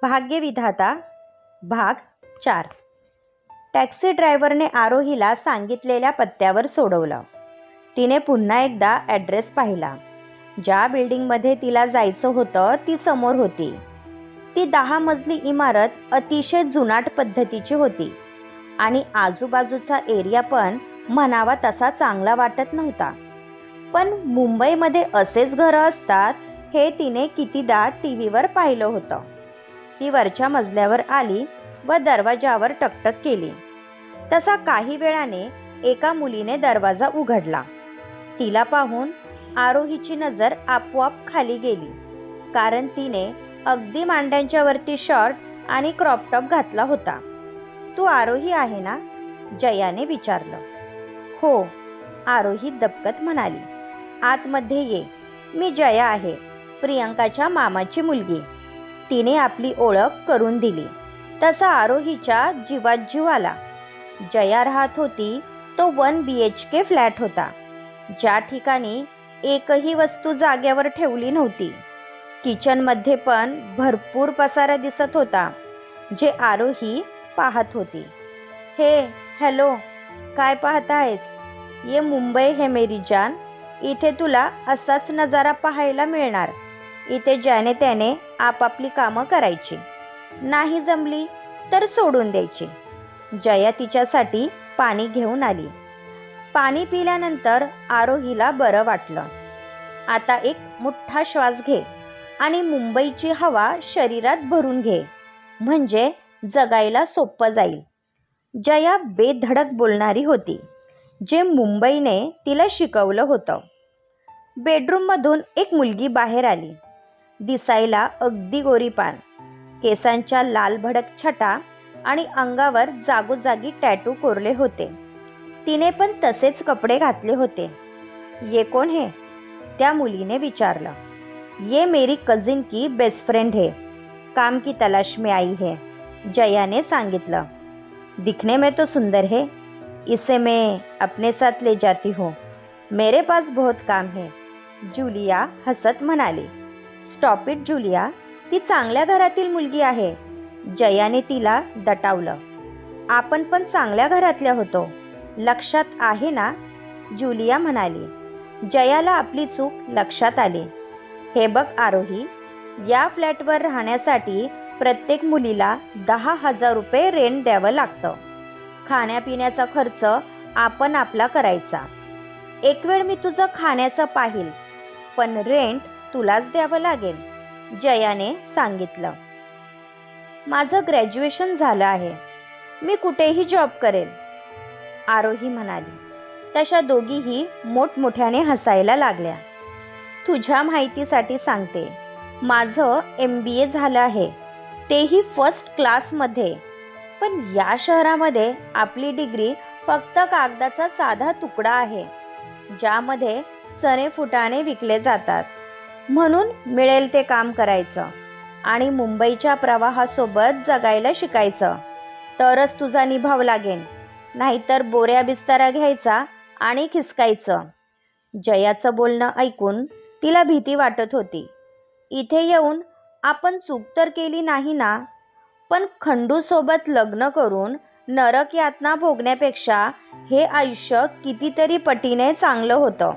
भाग्यविधाता भाग 4. टॅक्सी ड्रायव्हरने आरोहीला सांगितलेल्या पत्त्यावर सोडवलं. तिने पुन्हा एकदा ॲड्रेस पाहिला. ज्या बिल्डिंगमध्ये तिला जायचं होतं ती समोर होती. ती 10 मजली इमारत अतिशय जुनाट पद्धतीची होती आणि आजूबाजूचा एरिया पण म्हणावा तसा चांगला वाटत नव्हता. पण मुंबईमध्ये असेच घरं असतात हे तिने कितीदा टीव्हीवर पाहिलं होतं. ती वरच्या मजल्यावर आली व दरवाजावर टकटक केली. तसा काही वेळाने एका मुलीने दरवाजा उघडला. तिला पाहून आरोहीची नजर आपोआप खाली गेली, कारण तिने अगदी मांड्यांच्या वरती शर्ट आणि क्रॉप टॉप घातला होता. "तू आरोही आहे ना?" जयाने विचारलं. "हो," आरोही दबकत म्हणाली. "आतमध्ये ये. मी जया आहे, प्रियंकाच्या मामाची मुलगी." तिने आपली ओळख करून दिली. तसा आरोहीच्या जीवात जीव आला. जया राहत होती तो 1 BHK फ्लॅट होता, ज्या ठिकाणी एकही वस्तू जाग्यावर ठेवली नव्हती. किचनमध्ये पण भरपूर पसारा दिसत होता, जे आरोही पाहत होती. हॅलो, काय पाहत आहेस? ये मुंबई है मेरी जान. इथे तुला असाच नजारा पाहायला मिळणार. इथे ज्याने त्याने आपापली कामं करायची, नाही जमली तर सोडून द्यायची." जया तिच्यासाठी पाणी घेऊन आली. पाणी पिल्यानंतर आरोहीला बरं वाटलं. "आता एक मोठा श्वास घे आणि मुंबईची हवा शरीरात भरून घे, म्हणजे जगायला सोपं जाईल." जया बेधडक बोलणारी होती, जे मुंबईने तिला शिकवलं होतं. बेडरूममधून एक मुलगी बाहेर आली. दिसायला अगदी गोरीपान, केसांच्या लालभडक छटा आणि अंगावर जागोजागी टॅटू कोरले होते. तिने पण तसेच कपडे घातले होते. "ये कोण है?" त्या मुलीने विचारलं. "ये मेरी कजिन की बेस्ट फ्रेंड है, काम की तलाश में आई है," जयाने सांगितलं. "दिखने में तो सुंदर है. इसे मैं अपने साथ ले जाती हूँ. मेरे पास बहुत काम है," जुलिया हसत म्हणाली. "स्टॉप इट जुलिया, ती चांगल्या घरातील मुलगी आहे." जयाने तिला दटावलं. "आपण पण चांगल्या घरातल्या होतो, लक्षात आहे ना?" जुलिया म्हणाली. जयाला आपली चूक लक्षात आली. "हे बघ आरोही, या फ्लॅटवर राहण्यासाठी प्रत्येक मुलीला 10,000 रुपये रेंट द्यावं लागतं. खाण्यापिण्याचा खर्च आपण आपला करायचा. एक वेळ मी तुझं खाण्याचं पाहील, पण रेंट तुलाच द्यावं लागेल," जयाने सांगितलं. "माझं ग्रॅज्युएशन झालं आहे. मी कुठेही जॉब करेल," आरोही म्हणाली. तशा दोघीही मोठमोठ्याने हसायला लागल्या. "तुझ्या माहितीसाठी सांगते, माझं MBA झालं आहे, तेही फर्स्ट क्लासमध्ये. पण या शहरामध्ये आपली डिग्री फक्त कागदाचा साधा तुकडा आहे, ज्यामध्ये चणे फुटाणे विकले जातात. म्हणून मिळेल ते काम करायचं आणि मुंबईच्या प्रवाहासोबत जगायला शिकायचं, तरच तुझा निभाव लागेल. नाहीतर बोऱ्या बिस्तारा घ्यायचा आणि खिसकायचं." जयाचं बोलणं ऐकून तिला भीती वाटत होती. इथे येऊन आपण चूक तर केली नाही ना? पण खंडूसोबत लग्न करून नरक यातना भोगण्यापेक्षा हे आयुष्य कितीतरी पटीने चांगलं होतं.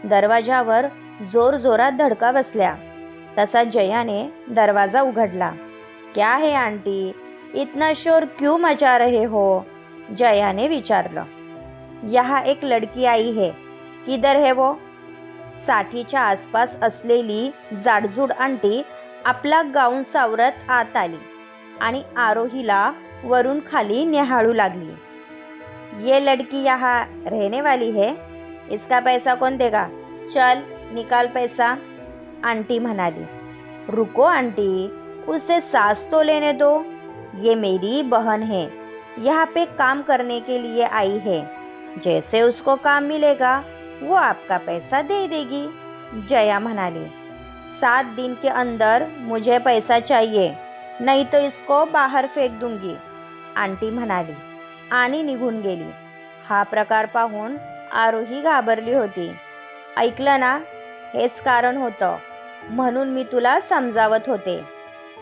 दरवाजावर जोरजोरात धडका बसल्या. तसा जयाने दरवाजा उघडला. "क्या है आंटी, इतना शोर क्यों मचा रहे हो?" जयाने विचारलं. "यहाँ एक लड़की आई है. किधर है वो?" 60च्या आसपास असलेली जाडजूड आंटी आपला गाऊन सावरत आत आली आणि आरोहीला वरून खाली निहाळू लागली. "ये लड़की यहाँ रहने वाली है. इसका पैसा कौन देगा? चल निकाल पैसा," आंटी म्हणाली. "रुको आंटी, उसे सांस तो लेने दो. ये मेरी बहन है, यहाँ पे काम करने के लिए आई है. जैसे उसको काम मिलेगा वो आपका पैसा दे देगी," जया म्हणाली. "7 दिन के अंदर मुझे पैसा चाहिए, नहीं तो इसको बाहर फेक दूंगी," आंटी म्हणाली आणि निघून गेली. हा प्रकार पाहून आरोही घाबरली होती. "ऐकलं ना, हेच कारण होतं, म्हणून मी तुला समजावत होते.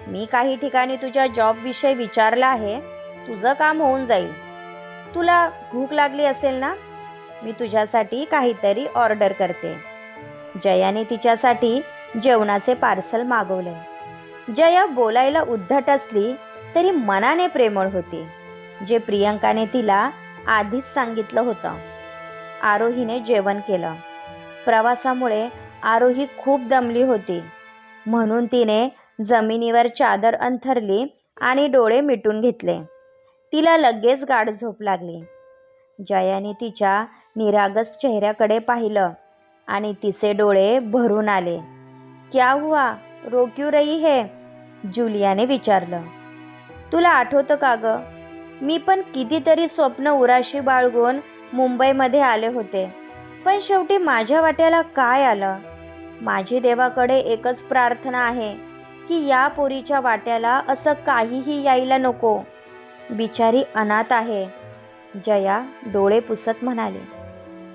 मी काही ठिकाणी तुझ्या जॉबविषयी विचारलं आहे. तुझं काम होऊन जाईल. तुला भूक लागली असेल ना? मी तुझ्यासाठी काहीतरी ऑर्डर करते. जयाने तिच्यासाठी जेवणाचे पार्सल मागवले. जया बोलायला उद्धट असली तरी मनाने प्रेमळ होती, जे प्रियंकाने तिला आधीच सांगितलं होतं. आरोहीने जेवण केलं. प्रवासामुळे आरोही खूप दमली होती, म्हणून तिने जमिनीवर चादर अंथरली आणि डोळे मिटून घेतले. तिला लगेच गाढ झोप लागली. जयाने तिच्या निरागस चेहऱ्याकडे पाहिलं आणि तिचे डोळे भरून आले. क्या हुआ, रो क्यों रही है? जुलियाने विचारलं. तुला आठवतं का गं, मी पण कितीतरी स्वप्न उराशी बाळगून मुंबईमध्ये आले होते, पण शेवटी माझ्या वाट्याला काय आलं? माझी देवाकडे एकच प्रार्थना आहे की या पोरीच्या वाट्याला असं काहीही यायला नको. बिचारी अनाथ आहे. जया डोळे पुसत म्हणाली.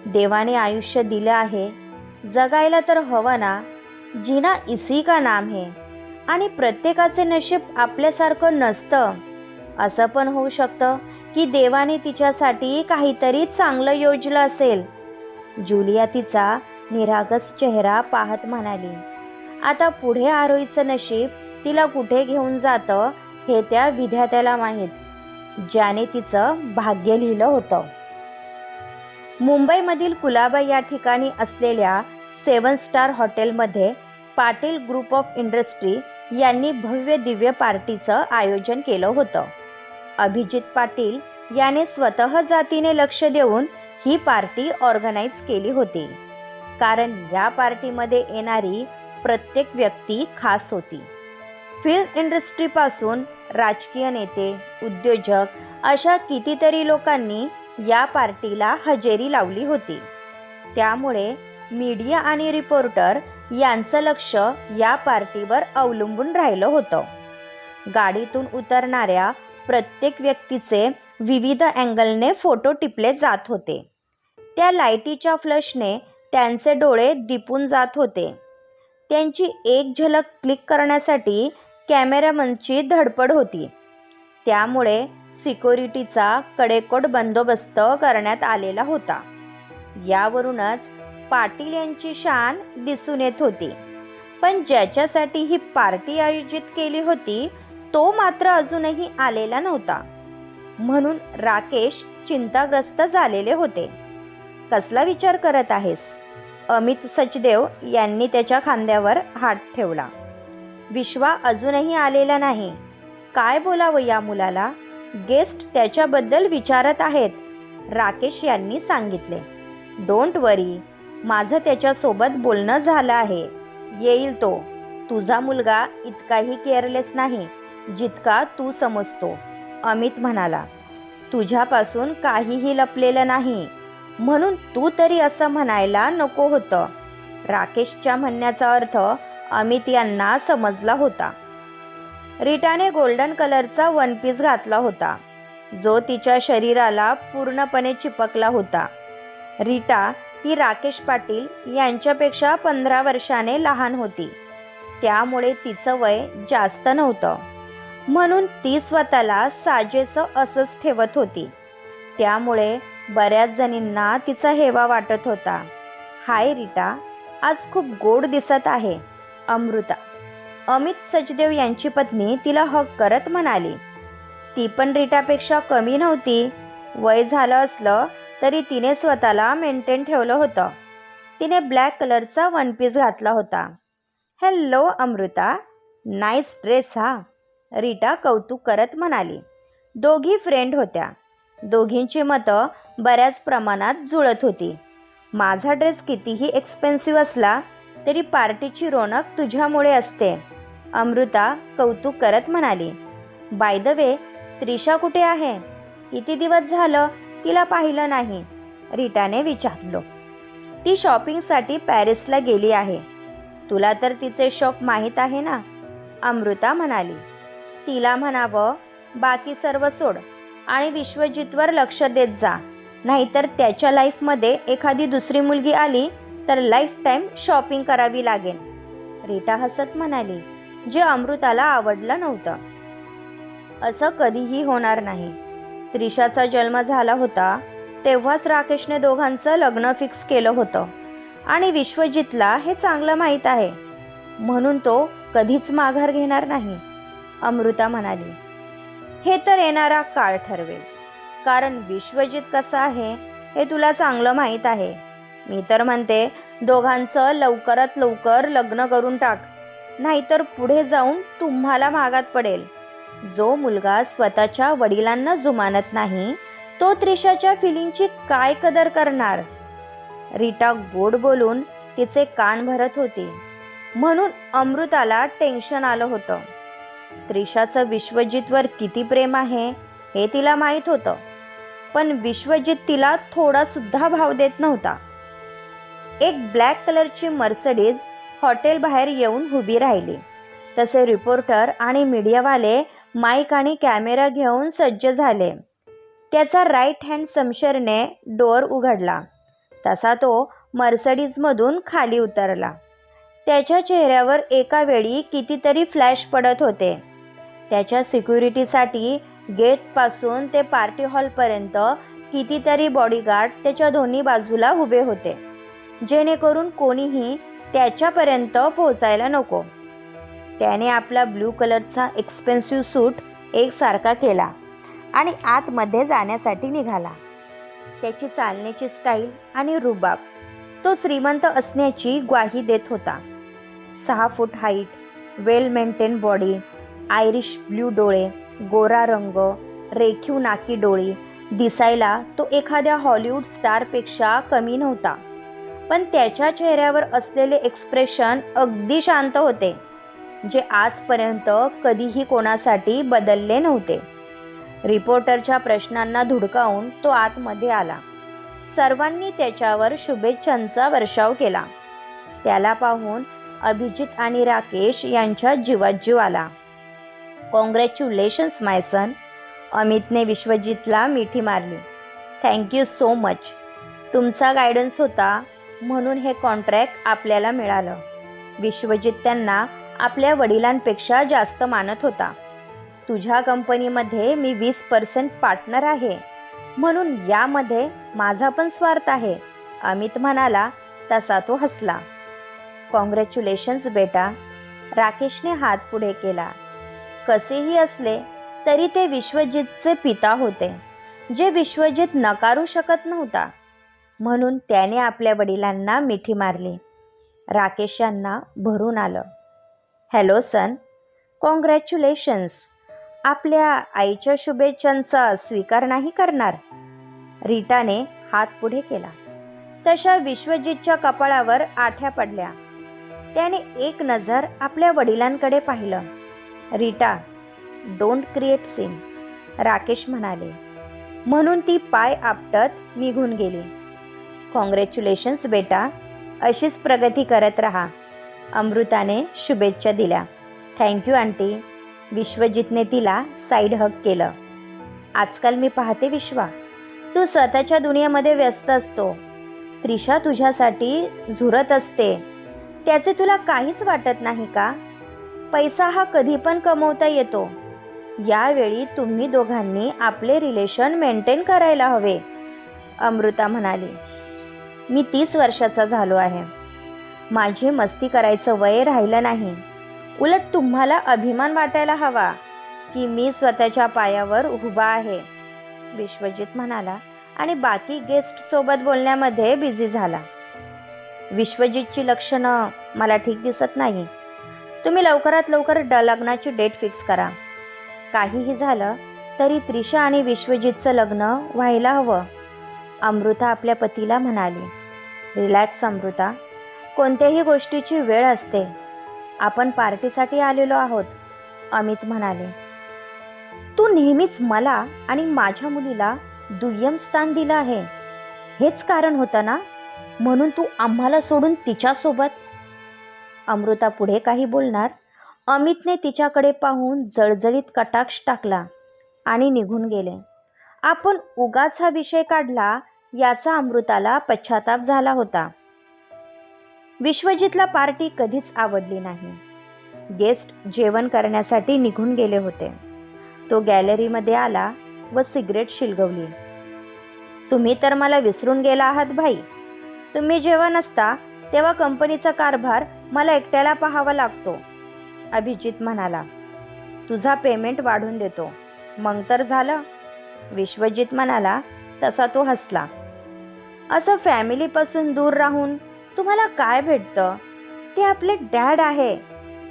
देवाने आयुष्य दिलं आहे, जगायला तर हवं ना. जीना इसी का नाम है. आणि प्रत्येकाचे नशीब आपल्यासारखं नसतं. असं पण होऊ शकतं की देवाने तिच्यासाठी काहीतरी चांगलं योजलं असेल. जुलिया तिचा निरागस चेहरा पाहत म्हणाली. आता पुढे आरोहीचं नशीब तिला कुठे घेऊन जातं हे त्या विधात्याला माहीत, ज्याने तिचं भाग्य लिहिलं होतं. मुंबईमधील कुलाबा या ठिकाणी असलेल्या 7 स्टार हॉटेलमध्ये पाटील ग्रुप ऑफ इंडस्ट्री यांनी भव्य दिव्य पार्टीचं आयोजन केलं होतं. अभिजित पाटील याने स्वतः जातीने लक्ष देऊन ही पार्टी ऑर्गनाईज केली होती, कारण या पार्टीमध्ये येणारी प्रत्येक व्यक्ती खास होती. फिल्म इंडस्ट्रीपासून राजकीय नेते, उद्योजक अशा कितीतरी लोकांनी या पार्टीला हजेरी लावली होती. त्यामुळे मीडिया आणि रिपोर्टर यांचं लक्ष या पार्टीवर अवलंबून राहिलं होतं. गाडीतून उतरणाऱ्या प्रत्येक व्यक्तीचे विविध अँगलने फोटो टिपले जात होते. त्या लाईटीच्या फ्लशने त्यांचे डोळे दिपून जात होते. त्यांची एक झलक क्लिक करण्यासाठी कॅमेरामनची धडपड होती. त्यामुळे सिक्युरिटीचा कडेकोट बंदोबस्त करण्यात आलेला होता. यावरूनच पाटील यांची शान दिसून येत होती. पण ज्याच्यासाठी ही पार्टी आयोजित केली होती तो मात्र अजूनही आलेला नव्हता. म्हणून राकेश चिंताग्रस्त झालेले होते. कसला विचार करत आहेस? अमित सचदेव यांनी त्याच्या खांद्यावर हात ठेवला. विश्वा अजूनही आलेला नाही. काय बोलावं या मुलाला? गेस्ट त्याच्याबद्दल विचारत आहेत, राकेश यांनी सांगितले. डोंट वरी, माझं त्याच्यासोबत बोलणं झालं आहे. येईल तो. तुझा मुलगा इतकाही केअरलेस नाही जितका तू समजतो, अमित म्हणाला. तुझ्यापासून काहीही लपलेलं नाही, म्हणून तू तरी असं म्हणायला नको होतं. राकेशच्या म्हणण्याचा अर्थ अमित यांना समजला होता. रीटाने गोल्डन कलरचा वन पीस घातला होता, जो तिच्या शरीराला पूर्णपणे चिपकला होता. रीटा ही राकेश पाटील यांच्यापेक्षा 15 वर्षाने लहान होती. त्यामुळे तिचं वय जास्त नव्हतं, म्हणून ती स्वतःला साजेसं असंच ठेवत होती. त्यामुळे बऱ्याच जणींना तिचा हेवा वाटत होता. हाय रीटा, आज खूप गोड दिसत आहे. अमृता, अमित सचदेव यांची पत्नी तिला हक करत म्हणाली. ती पण रीटापेक्षा कमी नव्हती. वय झालं असलं तरी तिने स्वतःला मेंटेन ठेवलं होतं. तिने ब्लॅक कलरचा वन पीस घातला होता. हॅलो अमृता, नाईस ड्रेस हा, रीटा कौतुक करत म्हणाली. दोघी फ्रेंड होत्या. दोघींची मतं बऱ्याच प्रमाणात जुळत होती. माझा ड्रेस कितीही एक्सपेन्सिव्ह असला तरी पार्टीची रोनक तुझ्यामुळे असते, अमृता कौतुक करत म्हणाली. बाय द वे, त्रिशा कुठे आहे? किती दिवस झालं तिला पाहिलं नाही, रीटाने विचारलं. ती शॉपिंगसाठी पॅरिसला गेली आहे. तुला तर तिचे शौक माहीत आहे ना, अमृता म्हणाली. तिला म्हणावं बाकी सर्व सोड आणि विश्वजितवर लक्ष देत जा, नाहीतर त्याच्या लाईफमध्ये एखादी दुसरी मुलगी आली तर लाईफ टाईम शॉपिंग करावी लागेल, रीटा हसत म्हणाली. जे अमृताला आवडलं नव्हतं. असं कधीही होणार नाही. त्रिशाचा जन्म झाला होता तेव्हाच राकेशने दोघांचं लग्न फिक्स केलं होतं आणि विश्वजितला हे चांगलं माहीत आहे, म्हणून तो कधीच माघार घेणार नाही, अमृता म्हणाली. हे तर येणारा काळ ठरवेल, कारण विश्वजित कसा आहे हे तुला चांगलं माहीत आहे. मी तर म्हणते दोघांचं लवकरात लवकर लग्न करून टाक, नाहीतर पुढे जाऊन तुम्हाला महागात पडेल. जो मुलगा स्वतःच्या वडिलांना जुमानत नाही तो त्रिशाच्या फिलिंगची काय कदर करणार. रीटा गोड बोलून तिचे कान भरत होती, म्हणून अमृताला टेन्शन आलं होतं. त्रिशाचं विश्वजितवर किती प्रेम आहे हे तिला माहीत होतं, पण विश्वजित तिला थोडासुद्धा भाव देत नव्हता. एक ब्लॅक कलरची मर्सडीज हॉटेल बाहेर येऊन उभी राहिली. तसे रिपोर्टर आणि मीडियावाले माईक आणि कॅमेरा घेऊन सज्ज झाले. त्याचा राईट हँड शमशेरने डोअर उघडला तसा तो मर्सडीजमधून खाली उतरला. त्याच्या चेहऱ्यावर एका वेळी कितीतरी फ्लॅश पडत होते. त्याच्या सिक्युरिटीसाठी गेटपासून ते पार्टी हॉलपर्यंत कितीतरी बॉडीगार्ड त्याच्या दोन्ही बाजूला उभे होते, जेणेकरून कोणीही त्याच्यापर्यंत पोहोचायला नको. त्याने आपला ब्लू कलरचा एक्सपेन्सिव्ह सूट एकसारखा केला आणि आतमध्ये जाण्यासाठी निघाला. त्याची चालण्याची स्टाईल आणि रुबाब तो श्रीमंत असण्याची ग्वाही देत होता. 6 फूट हाईट, वेल मेंटेन बॉडी, आयरिश ब्ल्यू डोळे, गोरा रंग, रेखीव नाकी डोळी. दिसायला तो एखाद्या हॉलिवूड स्टारपेक्षा कमी नव्हता, पण त्याच्या चेहऱ्यावर असलेले एक्सप्रेशन अगदी शांत होते, जे आजपर्यंत कधीही कोणासाठी बदलले नव्हते. रिपोर्टरच्या प्रश्नांना धुडकावून तो आतमध्ये आला. सर्वांनी त्याच्यावर शुभेच्छांचा वर्षाव केला. त्याला पाहून अभिजित आणि राकेश यांच्या जीवात जीव आला. कॉंग्रॅच्युलेशन्स माय सन, अमितने विश्वजितला मिठी मारली. Thank you so much. तुमचा गायडन्स होता म्हणून हे कॉन्ट्रॅक्ट आपल्याला मिळालं. विश्वजित त्यांना आपल्या वडिलांपेक्षा जास्त मानत होता. तुझ्या कंपनीमध्ये मी 20% पार्टनर आहे, म्हणून यामध्ये माझा पण स्वार्थ आहे, अमित म्हणाला. तसा तो हसला. कॉंग्रॅच्युलेशन्स बेटा, राकेशने हात पुढे केला. कसेही असले तरी ते विश्वजितचे पिता होते, जे विश्वजित नकारू शकत नव्हता, म्हणून त्याने आपल्या वडिलांना मिठी मारली. राकेश यांना भरून आलं. हॅलो सन, कॉंग्रॅच्युलेशन्स. आपल्या आईच्या शुभेच्छांचा स्वीकार नाही करणार? रीटाने हात पुढे केला. तशा विश्वजितच्या कपाळावर आठ्या पडल्या. त्याने एक नजर आपल्या वडिलांकडे पाहिलं. Rita, don't create scene, Rakesh म्हणाले. म्हणून ती पाय आपटत निघून गेली. कॉंग्रॅच्युलेशन्स बेटा, अशीच प्रगती करत राहा, अमृताने शुभेच्छा दिल्या. थँक्यू आंटी, विश्वजितने तिला साईड हग केलं. आजकाल मी पाहते विश्वा, तू स्वतःच्या दुनियेमध्ये व्यस्त असतो. त्रिशा तुझ्यासाठी झुरत असते, त्याचे तुला काहीच वाटत नाही का? पैसा हा कधी पण कमवता येतो. यावेळी तुम्ही दोघांनी आपले रिलेशन मेंटेन करायला हवे, अमृता म्हणाली. मी 30 वर्षाचा झालो आहे. माझी मस्ती करायचं वय राहिलं नाही. उलट तुम्हाला अभिमान वाटायला हवा की मी स्वतःच्या पायावर उभा आहे, विश्वजित म्हणाला आणि बाकी गेस्टसोबत बोलण्यामध्ये बिझी झाला. विश्वजितची लक्षणं मला ठीक दिसत नाही. तुम्ही लवकरात लवकर लग्नाची डेट फिक्स करा. काहीही झालं तरी त्रिशा आणि विश्वजितचं लग्न व्हायला हवं, अमृता आपल्या पतीला म्हणाली. रिलॅक्स अमृता, कोणत्याही गोष्टीची वेळ असते. आपण पार्टीसाठी आलेलो आहोत, अमित म्हणाले. तू नेहमीच मला आणि माझ्या मुलीला दुय्यम स्थान दिलं आहे. हेच कारण होतं ना, म्हणून तू आम्हाला सोडून तिच्यासोबत? अमृता पुढे काही बोलणार, अमितने तिच्याकडे पाहून जळजळीत कटाक्ष टाकला आणि निघून गेले. आपण उगाच हा विषय काढला याचा अमृताला पश्चाताप झाला होता. विश्वजितला पार्टी कधीच आवडली नाही. गेस्ट जेवण करण्यासाठी निघून गेले होते. तो गॅलरीमध्ये आला व सिगरेट शिलगवली. तुम्ही तर मला विसरून गेला आहात भाई. तुम्ही जेव्हा नसता तेव्हा कंपनीचा कारभार मला एकट्याला पाहावा लागतो. अभिजित म्हणाला. तुझा पेमेंट वाढवून देतो, मग तर झालं. विश्वजित म्हणाला. तसा तो हसला. असं फॅमिलीपासून दूर राहून तुम्हाला काय भेटतं? ते आपले डॅड आहे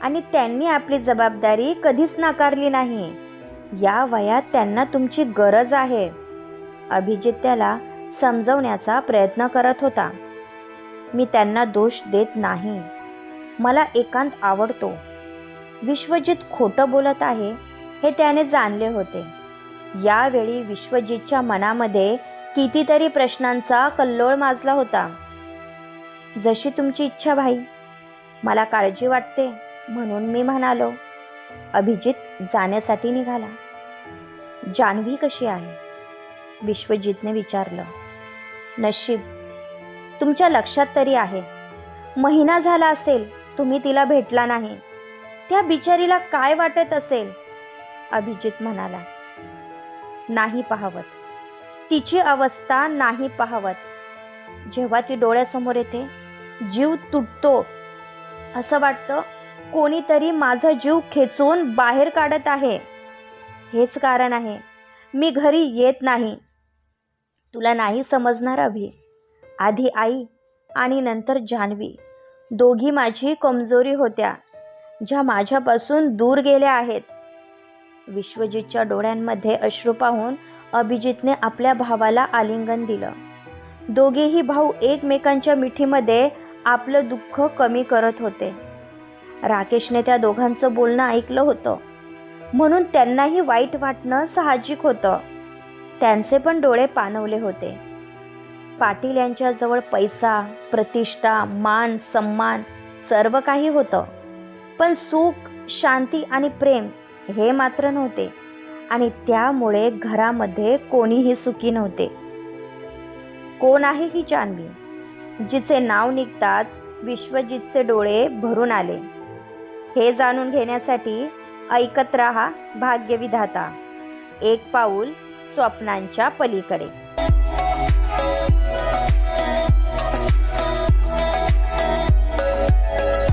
आणि त्यांनी आपली जबाबदारी कधीच नाकारली नाही. या वयात त्यांना तुमची गरज आहे. अभिजित त्याला समजवण्याचा प्रयत्न करत होता. मी त्यांना दोष देत नाही. मला एकांत आवडतो. विश्वजित खोटं बोलत आहे हे त्याने जाणले होते. यावेळी विश्वजितच्या मनामध्ये कितीतरी प्रश्नांचा कल्लोळ माजला होता. जशी तुमची इच्छा भाई. मला काळजी वाटते म्हणून मी म्हणालो. अभिजित जाण्यासाठी निघाला. जान्हवी कशी आहे? विश्वजितने विचारलं. नशीब तुमच्या लक्षात तरी आहे. महिना झाला असेल तुम्ही तिला भेटला नाही. त्या बिचारीला काय वाटत असेल? अभिजित म्हणाला. नाही पाहवत. तिची अवस्था नाही पाहवत. जेव्हा ती डोळ्यासमोर येते जीव तुटतो. असं वाटतं कोणीतरी माझा जीव खेचून बाहेर काढत आहे. हेच कारण आहे मी घरी येत नाही. तुला नाही समजणार अभि. आधी आई आणि नंतर जान्हवी दोघी माझी कमजोरी होत्या, ज्या माझ्यापासून दूर गेल्या आहेत. विश्वजितच्या डोळ्यांमध्ये अश्रू पाहून अभिजितने आपल्या भावाला आलिंगन दिलं. दोघेही भाऊ एकमेकांच्या मिठीमध्ये आपलं दुःख कमी करत होते. राकेशने त्या दोघांचं बोलणं ऐकलं होतं म्हणून त्यांनाही वाईट वाटणं साहजिक होतं. त्यांचे पण डोळे पाणवले होते. पाटील यांच्याजवळ पैसा, प्रतिष्ठा, मान, सन्मान सर्व काही होतं, पण सुख, शांती आणि प्रेम हे मात्र नव्हते. आणि त्यामुळे घरामध्ये कोणीही सुखी नव्हते. कोण आहे ही जान्हवी, जिचे नाव निघताच विश्वजितचे डोळे भरून आले? हे जाणून घेण्यासाठी ऐकत रहा भाग्यविधाता. एक पाऊल स्वप्नांच्या पलीकडे.